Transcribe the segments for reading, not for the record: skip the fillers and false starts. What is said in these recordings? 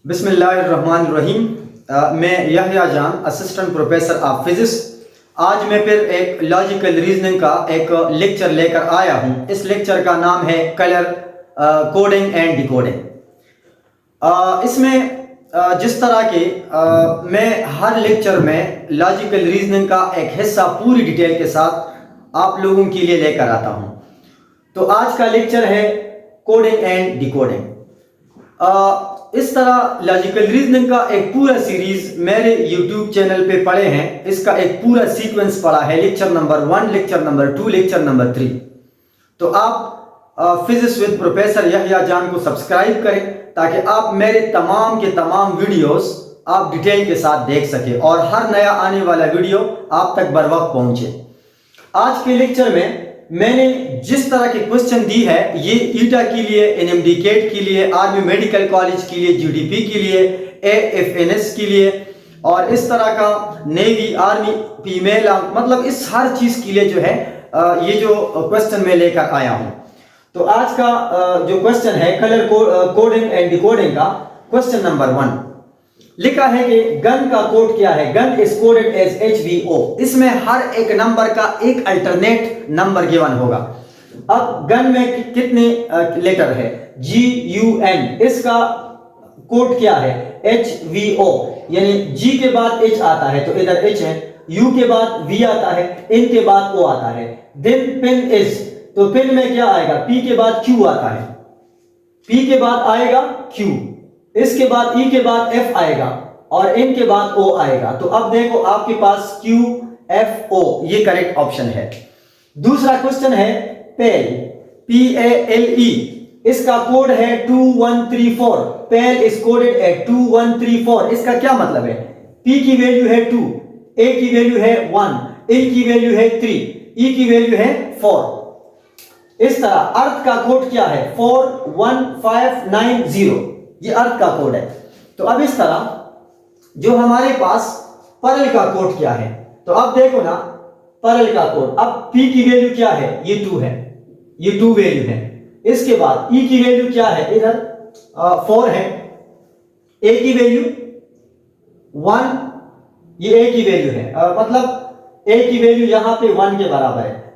बिस्मिल्लाहिर्रहमानिर्रहीम। मैं यहया जान, असिस्टेंट प्रोफेसर ऑफ फिजिक्स। आज मैं फिर एक लॉजिकल रीजनिंग का एक लेक्चर लेकर आया हूँ। इस लेक्चर का नाम है कलर कोडिंग एंड डिकोडिंग। इसमें जिस तरह के मैं हर लेक्चर में लॉजिकल रीजनिंग का एक हिस्सा पूरी डिटेल के साथ आप लोगों के लिए लेकर आता हूँ। तो आज का लेक्चर है कोडिंग एंड डिकोडिंग। इस तरह लॉजिकल रीजनिंग का एक पूरा सीरीज मेरे यूट्यूब चैनल पे पढ़े हैं। इसका एक पूरा सीक्वेंस पढ़ा है, lecture number 1, lecture number 2, lecture number 3। तो आप फिजिक्स विद प्रोफेसर यहया जान को सब्सक्राइब करें ताकि आप मेरे तमाम के तमाम वीडियोस आप डिटेल के साथ देख सके और हर नया आने वाला वीडियो आप तक बर वक्त पहुंचे। आज के लेक्चर में मैंने जिस तरह की क्वेश्चन दी है, ये ईटा के लिए, एनएमडी कैट के लिए, आर्मी मेडिकल कॉलेज के लिए, जीडीपी के लिए, एएफएनएस के लिए और इस तरह का नेवी, आर्मी, फीमेल, मतलब इस हर चीज के लिए जो है ये जो क्वेश्चन मैं लेकर आया हूं। तो आज का जो क्वेश्चन है कलर कोडिंग एंड डिकोडिंग का, क्वेश्चन नंबर 1 लिखा है कि गन का कोड क्या है। Gun is coded as HVO। इसमें हर एक नंबर का एक अल्टरनेट नंबर गिवन होगा। अब गन में कितने लेटर है? GUN। इसका कोड क्या है? HVO। यानी G के बाद H आता है तो इधर H है, U के बाद V आता है, N के बाद O आता है। देन पिन इज, तो पिन में क्या आएगा? P के बाद Q आता है, P के बाद आएगा Q, इसके बाद E के बाद F आएगा और N के बाद O आएगा। तो अब देखो आपके पास QFO ये करेक्ट ऑप्शन है। दूसरा क्वेश्चन है पेल, PALE। इसका कोड है 2134। पेल इज कोडेड एट 2134। इसका क्या मतलब है? P की वैल्यू है 2, A की वैल्यू है 1, L की वैल्यू है 3, E की वैल्यू है 4। इस तरह अर्थ का कोड क्या है? 41590। ये अर्थ का कोड है। तो अब इस तरह जो हमारे पास परल का कोड क्या है, तो अब देखो ना परल का कोड। अब P की वैल्यू क्या है? ये 2 है, ये 2 वैल्यू है। इसके बाद E की वैल्यू क्या है? इधर 4 है, A की वैल्यू 1, ये A की वैल्यू है, मतलब A की वैल्यू यहां पे 1 के बराबर है।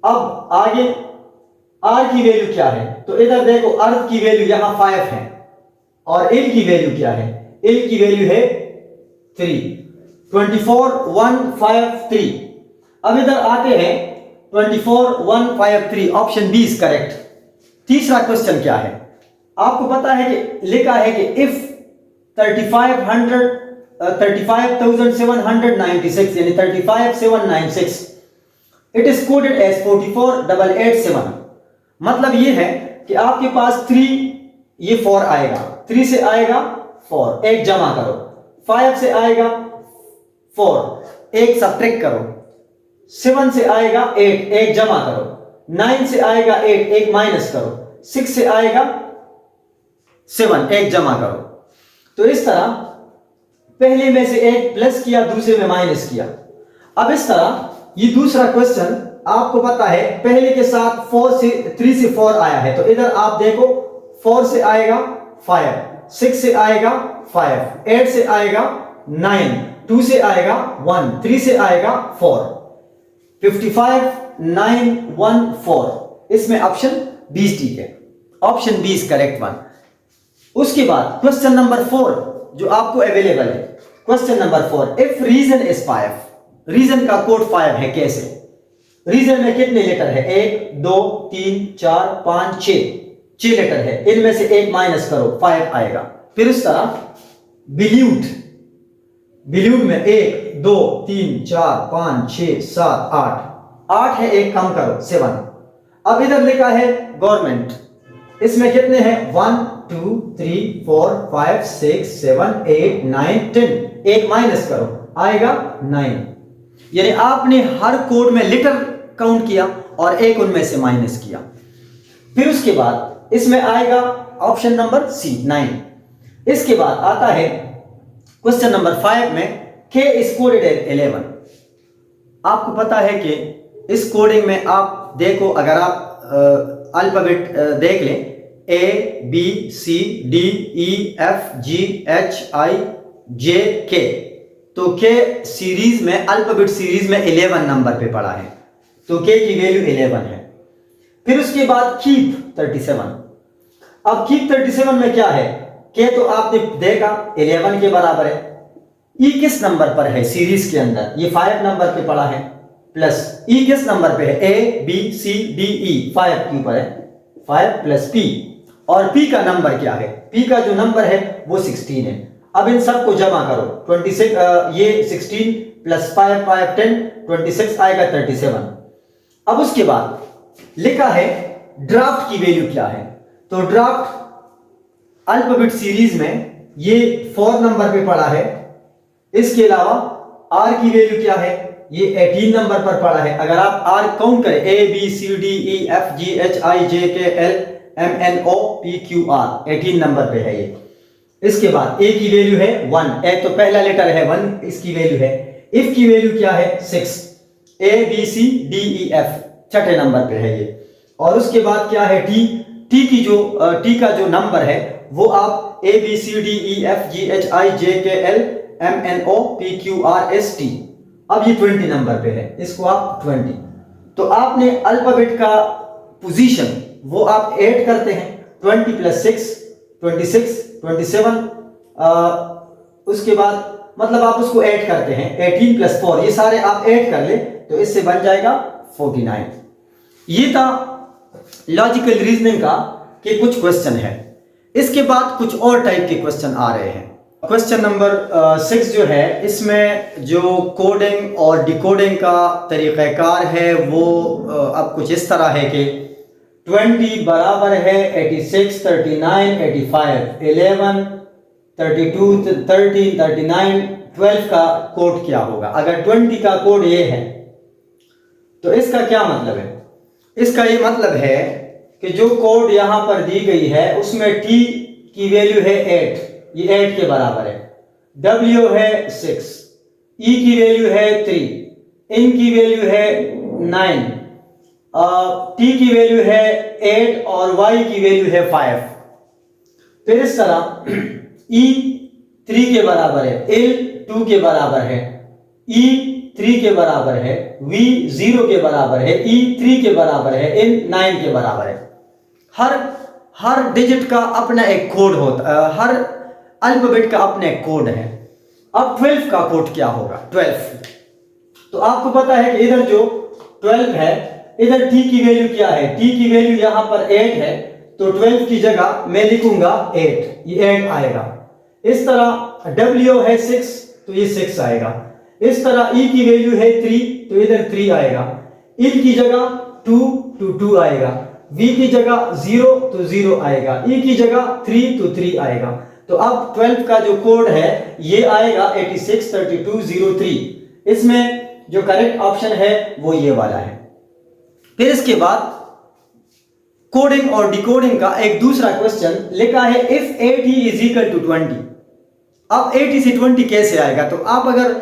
अब आगे R की वैल्यू क्या है? तो इधर देखो अर्थ की वैल्यू यहां 5 है और L की वैल्यू क्या है? L की वैल्यू है 3, 24153। अब इधर आते हैं 24153, ऑप्शन बी इज करेक्ट। तीसरा क्वेश्चन क्या है? आपको पता है कि लिखा है कि इफ 35796 यानी 35796 इट इज कोडेड एज 44887। मतलब ये है कि आपके पास 3, ये 4 आएगा, 3 से आएगा 4, एक जमा करो, 5 से आएगा 4, एक सब्ट्रैक्ट करो, 7 से आएगा 8, एक जमा करो, 9 से आएगा 8, एक माइनस करो, 6 से आएगा 7, एक जमा करो। तो इस तरह पहले में से एक प्लस किया, दूसरे में माइनस किया। अब इस तरह ये दूसरा क्वेश्चन आपको पता है पहले के साथ 3 से 4 आया है, तो इधर आप देखो 4 से आएगा 5, 6 से आएगा 5, 8 से आएगा 9, 2 से आएगा 1, 3 से आएगा 4, 55914। इसमें ऑप्शन बी ठीक है, option B is correct one. उसके बाद क्वेश्चन नंबर 4 जो आपको अवेलेबल है, question number 4, if reason is 5। Reason का कोड 5 है, कैसे? रीजन में कितने लेटर है? 1 2 3 4 5 6 लेटर है, इनमें से एक माइनस करो, 5 आएगा। फिर इस तरह बिल्यूट में 1 2 3 4 5 6 7 8 है, एक कम करो 7। अब इधर लिखा है गवर्नमेंट, इसमें कितने हैं? 1 2 3 4 5 6 7 8 9 10, एक माइनस करो, आएगा 9। यानी आपने हर कोड में लेटर काउंट किया और एक उनमें से माइनस किया। फिर उसके बाद इसमें आएगा ऑप्शन नंबर सी 9। इसके बाद आता है क्वेश्चन नंबर 5 में K इज कोडेड एज 11। आपको पता है कि इस कोडिंग में आप देखो, अगर आप अल्फाबेट देख लें ABCDEFGHIJK। तो के सीरीज में, अल्फाबेट सीरीज में 11 नंबर पे पड़ा है, तो के की वैल्यू 11 है। फिर उसके बाद कीप 37। अब कीप 37 में क्या है, के तो आपने देखा 11 के बराबर है। ई किस नंबर पर है सीरीज के अंदर, ये 5 नंबर पे पड़ा है, प्लस ई किस नंबर पे है, ABCDE 5 के ऊपर है, 5 प्लस P, और P का नंबर क्या है, P का जो नंबर है वो 16 है। अब इन सबको जमा करो, 26 ये 16 प्लस 5 5 10 26 आएगा 37। अब उसके बाद लिखा है ड्राफ्ट की वैल्यू क्या है, तो ड्राफ्ट अल्फाबेट सीरीज में ये 4 नंबर पे पड़ा है। इसके अलावा आर की वैल्यू क्या है, ये 18 नंबर पर पड़ा है। अगर आप आर काउंट करें, ABCDEFGHIJKLMNOPQR 18 नंबर पे है ये। इसके बाद ए की वैल्यू है 1, एक तो पहला लेटर है 1, इसकी वैल्यू है। इफ की वैल्यू क्या है 6, ABCDEF छठे नंबर पे है ये। और उसके बाद क्या है टी का जो नंबर है वो आप ABCDEFGHIJKLMNOPQRST, अब ये 20 नंबर पे है, इसको आप 20। तो आपने अल्फाबेट का पोजीशन वो आप ऐड करते हैं, 20 प्लस 6 26 27, उसके बाद मतलब आप उसको ऐड करते हैं, 18 प्लस 4, ये सारे आप ऐड कर ले तो इससे बन जाएगा 49। ये था लॉजिकल रीजनिंग का कि कुछ क्वेश्चन है। इसके बाद कुछ और टाइप के क्वेश्चन आ रहे हैं। क्वेश्चन नंबर 6 जो है, इसमें जो कोडिंग और डिकोडिंग का तरीक़ाकार है वो अब कुछ इस तरह है कि 20 बराबर है 86 39 85 11 32 13 39 12 का कोड क्या होगा। अगर 20 का कोड ये है तो इसका क्या मतलब है, इसका ये मतलब है कि जो कोड यहां पर दी गई है उसमें टी की वैल्यू है 8, ये 8 के बराबर है, W है 6, E की वैल्यू है 3, N की वैल्यू है 9, T की वैल्यू है 8 और Y की वैल्यू है 5। फिर इस तरह E 3 के बराबर है, L 2 के बराबर है, E 3 के बराबर है, V 0 के बराबर है, E 3 के बराबर है, N 9 के बराबर है। हर डिजिट का अपना एक कोड होता है, हर अल्फाबेट का अपना एक कोड है। अब 12 का कोड क्या होगा, 12 तो आपको पता है कि इधर जो 12 है, इधर T की वैल्यू क्या है, T की वैल्यू यहां पर 8 है, तो 12 की जगह मैं लिखूंगा 8, ये 8 आएगा। इस तरह W है 6 तो ये 6 आएगा। इस तरह E की वैल्यू है 3 तो इधर 3 आएगा। L की जगह 2 तो 2 आएगा, V की जगह 0 तो 0 आएगा, E की जगह 3 तो 3 आएगा। तो अब 12 का जो कोड है ये आएगा 863203। इसमें जो करेक्ट ऑप्शन है वो ये वाला है। फिर इसके बाद कोडिंग और डिकोडिंग का एक दूसरा क्वेश्चन लिखा है, इफ 80 इज इक्वल टू 20। अब 80 से 20 कैसे आएगा, तो आप अगर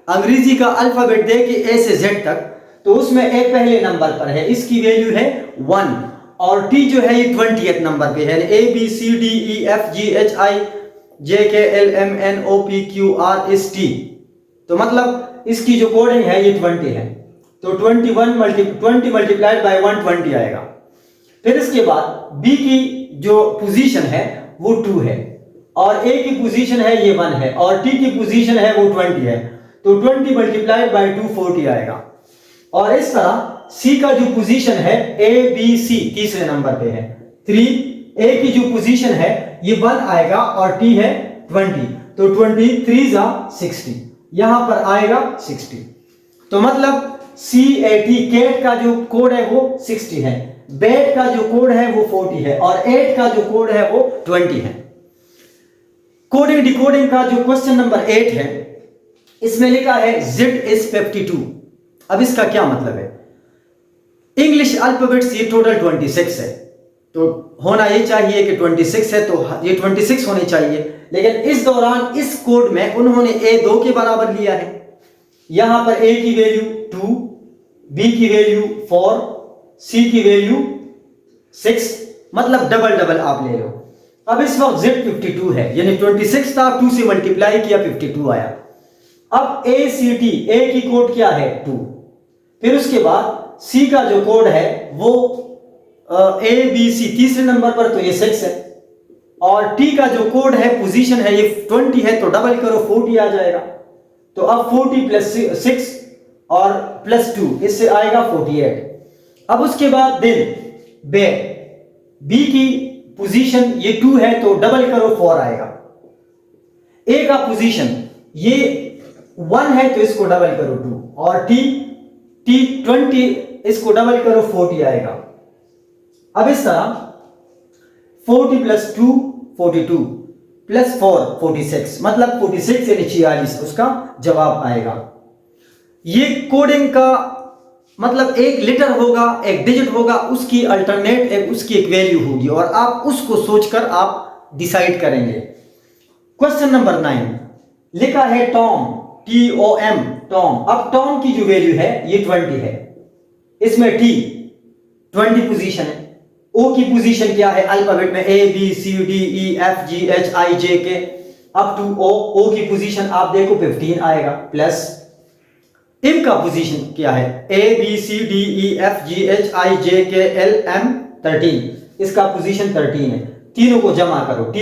अंग्रेजी का अल्फाबेट देखें A से Z तक तो उसमें A पहले नंबर पर है, इसकी वैल्यू है 1, और T जो है ये 20th नंबर पे है, ABCDEFGHIJKLMNOPQRST। तो मतलब इसकी जो कोडिंग है ये 20 है, तो 20 मल्टीप्लाइड बाय 120 आएगा। फिर इसके बाद B की जो पोजीशन है वो 2 है, और A की पोजीशन है ये 1 है, और T की पोजीशन है वो 20 है, तो 20 मल्टीप्लाइड बाय 240 आएगा। और इस तरह C का जो पोजीशन है ABC तीसरे नंबर पे है 3, A की जो पोजीशन है ये 1 आएगा, और T है 20, तो 23 जा 60, यहां पर आएगा 60। तो मतलब CAT कैट का जो कोड है वो 60 है, बैट का जो कोड है वो 40 है, और 8 का जो कोड है वो 20 है। कोडिंग डिकोडिंग का जो क्वेश्चन नंबर 8 है, इसमें लिखा है Z is 52। अब इसका क्या मतलब है, इंग्लिश अल्फाबेट्स ये टोटल 26 है, तो होना ये चाहिए कि 26 है तो ये 26 होनी चाहिए, लेकिन इस दौरान इस कोड में उन्होंने A 2 के बराबर लिया है। यहां पर A की वैल्यू 2, B की वैल्यू 4, C की वैल्यू 6, मतलब डबल डबल आप ले लो। अब इस वक्त Z52 है, यानी 26 था, 2 से मल्टीप्लाई किया 52 आया। अब ACT, A की कोड क्या है 2, फिर उसके बाद C का जो कोड है वो ABC तीसरे नंबर पर, तो ये 6 है, और T का जो कोड है पोजीशन है ये 20 है, तो डबल करो 40 आ जाएगा। तो अब 40 प्लस 6 और प्लस 2, इससे आएगा 48। अब उसके बाद दिन B की पोजीशन ये 2 है, तो डबल करो 4 आएगा। A का पोजीशन ये 1 है, तो इसको डबल करो 2, और T 20, इसको डबल करो 40 आएगा। अब इस तरह 40 प्लस 2 42 प्लस 4 46, मतलब 46 यानी 46 उसका जवाब आएगा। ये कोडिंग का मतलब एक लेटर होगा, एक डिजिट होगा, उसकी अल्टरनेट उसकी एक वैल्यू होगी, और आप उसको सोचकर आप डिसाइड करेंगे। क्वेश्चन नंबर 9 लिखा है टॉम, TOM, टॉम। अब टॉम की जो वैल्यू है ये 20 है, इसमें T 20 पोजीशन है, O की पोजीशन क्या है अल्फाबेट में ABCDEFGHIJK अप टू O की पोजीशन आप देखो 15 आएगा, प्लस M का पोजीशन क्या है ABCDEFGHIJKLM 13, इसका पोजीशन 13 है। तीनों को जमा करो, T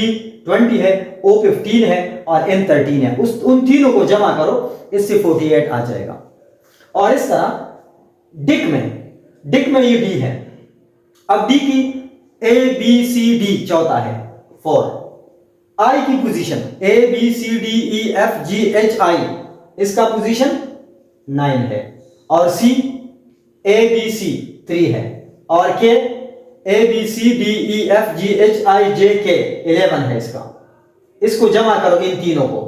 20 है, O 15 है और M 13 है, उन तीनों को जमा करो, इससे 48 आ जाएगा। और इस तरह डिक में ये D है। अब D की ABCD चौथा है 4, I की पोजीशन ABCDEFGHI, इसका पोजीशन 9 है, और C ABC 3 है, और K ABCDEFGHIJK 11 है, इसको जमा करो इन तीनों को,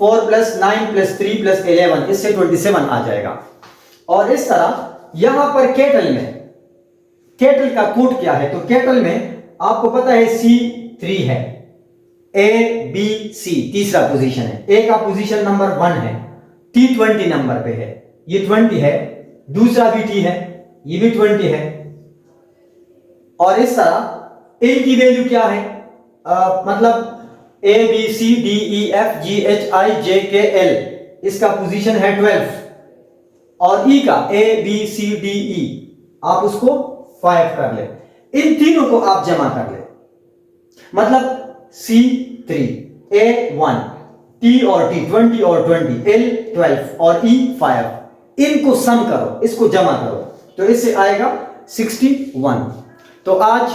4 प्लस 9 प्लस 3 प्लस 11, इससे 27 आ जाएगा। और इस तरह यहां पर कैटल का कोड क्या है, तो कैटल में आपको पता है C3 है, ABC तीसरा पोजीशन है, A का पोजीशन नंबर 1 है, T 20 नंबर पे है, ये 20 है, दूसरा भी T है, ये भी 20 है। और इस तरह A की वैल्यू क्या है, मतलब ABCDEFGHIJKL, इसका पोजीशन है 12, और E का ABCDE आप उसको 5 कर ले, इन तीनों को आप जमा कर ले, मतलब C3 A1 T और T 20 और 20 L 12 और E 5, इनको सम करो, इसको जमा करो, तो इससे आएगा 61। तो आज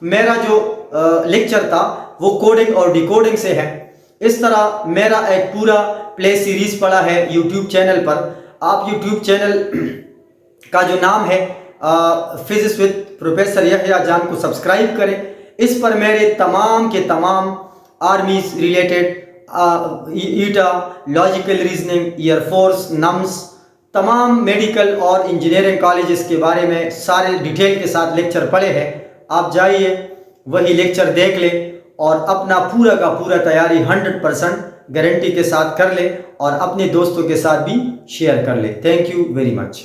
मेरा जो लेक्चर था वो कोडिंग और डिकोडिंग से है। इस तरह मेरा एक पूरा प्ले सीरीज पड़ा है यूट्यूब चैनल पर। आप यूट्यूब चैनल का जो नाम है फिजिक्स विद प्रोफेसर यहया जान को सब्सक्राइब करें। इस पर मेरे तमाम के तमाम आर्मीज रिलेटेड, ईटा, लॉजिकल रीजनिंग, एयरफोर्स, नम्स, तमाम मेडिकल और इंजीनियरिंग कॉलेजेस के बारे में सारे डिटेल के साथ लेक्चर पड़े हैं। आप जाइए वही लेक्चर देख लें और अपना पूरा का पूरा तैयारी 100% गारंटी के साथ कर ले और अपने दोस्तों के साथ भी शेयर कर ले। Thank you very much.